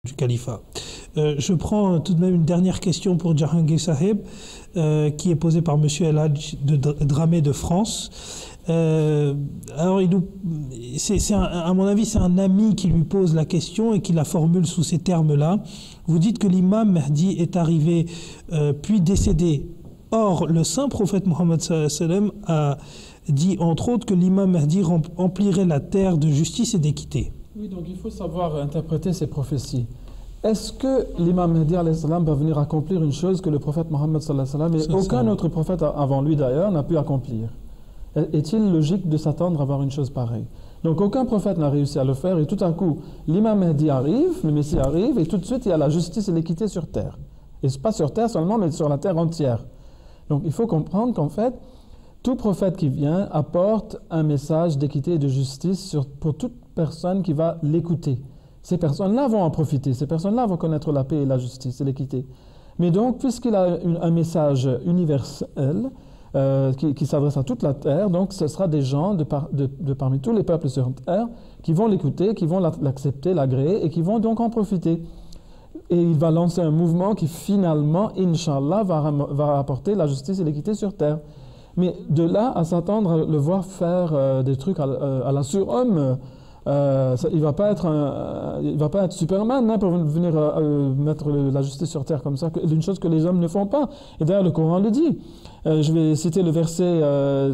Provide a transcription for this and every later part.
du califat. Je prends tout de même une dernière question pour Jahangir Saheb, qui est posée par M. El Hadj de Dramé de France. Alors, à mon avis, c'est un ami qui lui pose la question et qui la formule sous ces termes-là. Vous dites que l'imam Mahdi est arrivé puis décédé. Or, le saint prophète Mohammed sallam a dit entre autres que l'imam Mahdi remplirait la terre de justice et d'équité. Oui, donc il faut savoir interpréter ces prophéties. Est-ce que l'imam Mahdi va venir accomplir une chose que le prophète Mohammed et aucun autre prophète avant lui d'ailleurs n'a pu accomplir? Est-il logique de s'attendre à voir une chose pareille? Donc aucun prophète n'a réussi à le faire et tout à coup l'imam Mahdi arrive, le Messie arrive et tout de suite il y a la justice et l'équité sur terre. Et pas sur terre seulement mais sur la terre entière. Donc il faut comprendre qu'en fait tout prophète qui vient apporte un message d'équité et de justice pour toute personne qui va l'écouter. Ces personnes-là vont en profiter, ces personnes-là vont connaître la paix et la justice et l'équité. Mais donc, puisqu'il a un message universel qui s'adresse à toute la terre, donc ce sera des gens de parmi tous les peuples sur terre qui vont l'écouter, qui vont l'accepter, l'agréer et qui vont donc en profiter. Et il va lancer un mouvement qui finalement, Inch'Allah, va apporter la justice et l'équité sur terre. Mais de là à s'attendre à le voir faire des trucs à la surhomme, il va pas être Superman pour venir mettre la justice sur terre comme ça, une chose que les hommes ne font pas. Et d'ailleurs le Coran le dit. Je vais citer le verset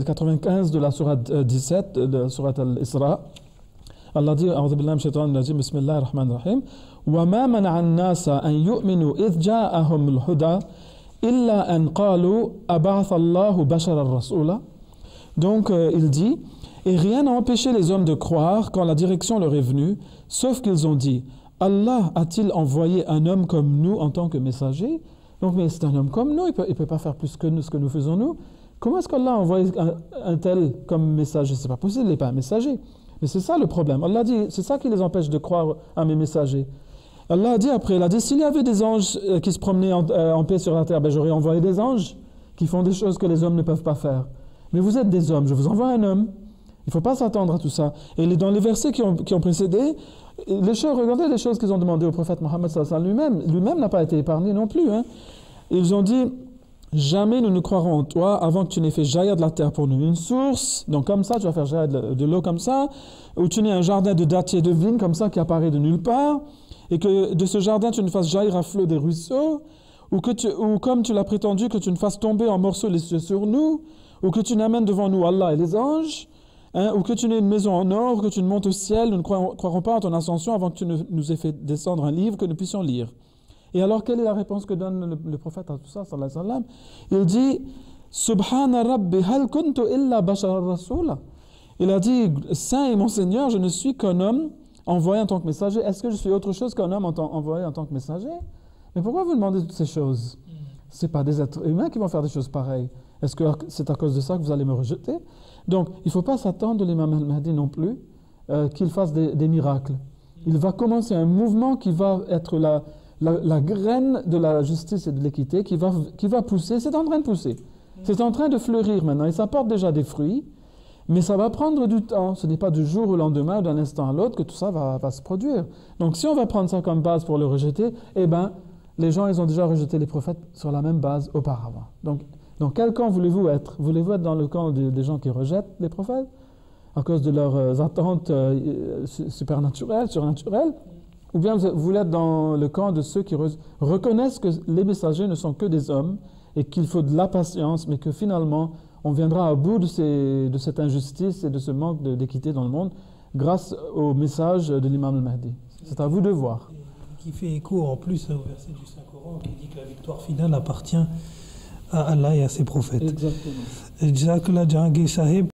95 de la sourate 17 de la sourate Al-Isra. Allah dit, A'udhu billahi minash shaitanir rajim, bismillahir rahmanir rahim, wa ma mana'a an-nasa an yu'minu idh ja'ahum al-huda illa an qalu ab'atha Allahu basharan rasula. Donc il dit, et rien n'a empêché les hommes de croire quand la direction leur est venue, sauf qu'ils ont dit, Allah a-t-il envoyé un homme comme nous en tant que messager? Donc, mais c'est un homme comme nous, il ne peut pas faire plus que ce que nous faisons nous. Comment est-ce qu'Allah a envoyé un tel comme messager? C'est pas possible, il n'est pas un messager. Mais c'est ça le problème. Allah dit, c'est ça qui les empêche de croire à mes messagers. Allah a dit après, il a dit, s'il y avait des anges qui se promenaient en paix sur la terre, ben j'aurais envoyé des anges qui font des choses que les hommes ne peuvent pas faire. Mais vous êtes des hommes, je vous envoie un homme. Il ne faut pas s'attendre à tout ça. Et dans les versets qui ont précédé, regardez les choses qu'ils ont demandé au prophète Mohammed lui-même. Lui-même n'a pas été épargné non plus. Hein. Ils ont dit, jamais nous ne croirons en toi avant que tu n'aies fait jaillir de la terre pour nous une source. Donc comme ça, tu vas faire jaillir de l'eau comme ça. Ou tu n'aies un jardin de dattiers de vignes comme ça qui apparaît de nulle part. Et que de ce jardin, tu ne fasses jaillir à flot des ruisseaux. Ou comme tu l'as prétendu, que tu ne fasses tomber en morceaux les cieux sur nous. Ou que tu n'amènes devant nous Allah et les anges. Hein, ou que tu n'aies une maison en or, que tu ne montes au ciel, nous ne croirons pas à ton ascension avant que tu nous aies fait descendre un livre que nous puissions lire. Et alors, quelle est la réponse que donne le prophète à tout ça, sallallahu alayhi wa sallam? Il dit, Subhana Rabbi, hal kuntu illa bashar rasula. Il a dit, Saint et mon Seigneur, je ne suis qu'un homme envoyé en tant que messager. Est-ce que je suis autre chose qu'un homme envoyé en tant que messager? Mais pourquoi vous demandez toutes ces choses? Ce n'est pas des êtres humains qui vont faire des choses pareilles. Est-ce que c'est à cause de ça que vous allez me rejeter? Donc, il ne faut pas s'attendre de l'imam al-Mahdi non plus qu'il fasse des miracles. Il va commencer un mouvement qui va être la graine de la justice et de l'équité qui va pousser. C'est en train de pousser. C'est en train de fleurir maintenant. Et ça porte déjà des fruits, mais ça va prendre du temps. Ce n'est pas du jour au lendemain, d'un instant à l'autre que tout ça va se produire. Donc, si on va prendre ça comme base pour le rejeter, eh bien, les gens, ils ont déjà rejeté les prophètes sur la même base auparavant. Donc, dans quel camp voulez-vous être? Voulez-vous être dans le camp des gens qui rejettent les prophètes à cause de leurs attentes surnaturelles? Ou bien vous voulez être dans le camp de ceux qui reconnaissent que les messagers ne sont que des hommes et qu'il faut de la patience, mais que finalement, on viendra à bout de cette injustice et de ce manque d'équité dans le monde grâce au message de l'imam al-Mahdi. C'est à vous de voir. Qui fait écho en plus au verset du Saint-Coran qui dit que la victoire finale appartient à Allah et à ses prophètes. Exactement. Jazakallah Jahangir Saheb.